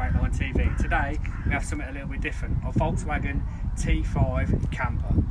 Mate on TV. Today we have something a little bit different, a Volkswagen T5 camper.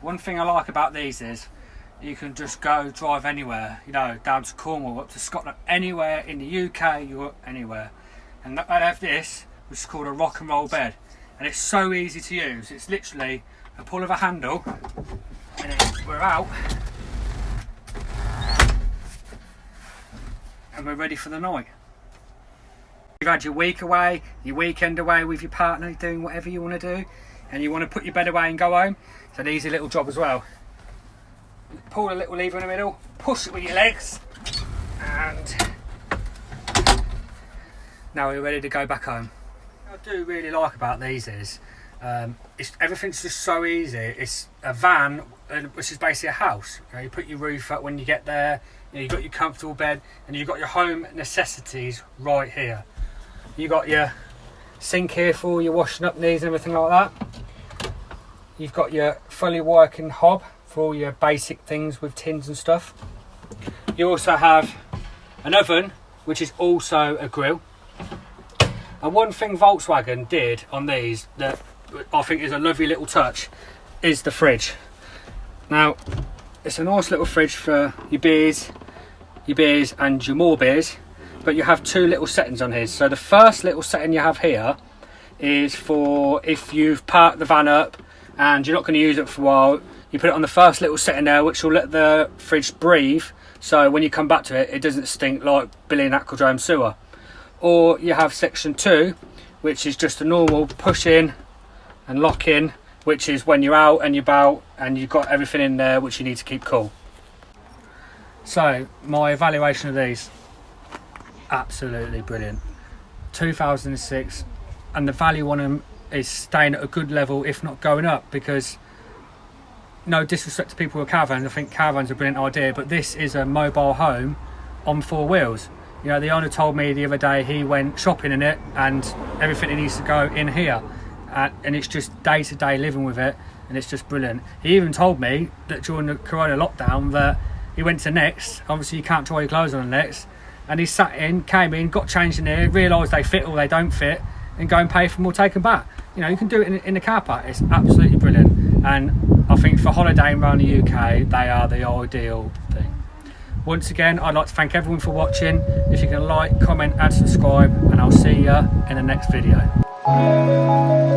One thing I like about these is you can just go drive anywhere, you know, down to Cornwall, up to Scotland, anywhere in the UK, Europe, anywhere. And I have this, which is called a rock and roll bed, and it's so easy to use. It's literally a pull of a handle, and then we're out, and we're ready for the night. You've had your week away, your weekend away with your partner, doing whatever you want to do, and you want to put your bed away and go home. It's an easy little job as well. Pull a little lever in the middle, push it with your legs, and now we're ready to go back home. What I do really like about these is everything's just so easy. It's a van, which is basically a house. You put your roof up when you get there, you've got your comfortable bed, and you've got your home necessities right here. You've got your sink here for all your washing up needs and everything like that. You've got your fully working hob for all your basic things with tins and stuff. You also have an oven, which is also a grill. And one thing Volkswagen did on these that I think is a lovely little touch is the fridge. Now, it's a nice little fridge for your beers and your more beers, but you have two little settings on here. So the first little setting you have here is for if you've parked the van up and you're not going to use it for a while, you put it on the first little setting there, which will let the fridge breathe, so when you come back to it, it doesn't stink like Billy and Aquadrome sewer. Or you have section 2, which is just a normal push in and lock in, which is when you're out and you're about and you've got everything in there which you need to keep cool. So my evaluation of these, absolutely brilliant. 2006, and the value on them is staying at a good level, if not going up, because no disrespect to people with caravans, I think caravans are a brilliant idea, but this is a mobile home on 4 wheels. You know, the owner told me the other day he went shopping in it and everything needs to go in here, and it's just day-to-day living with it, and it's just brilliant. He even told me that during the corona lockdown that he went to Next, obviously you can't dry your clothes on the Next, and he sat in, came in, got changed in here, realised they fit or they don't fit, and go and pay for them or take them back. You know, you can do it in the car park. It's absolutely brilliant, and I think for holidaying around the UK, they are the ideal thing. Once again, I'd like to thank everyone for watching. If you can like, comment and subscribe, and I'll see you in the next video. Bye.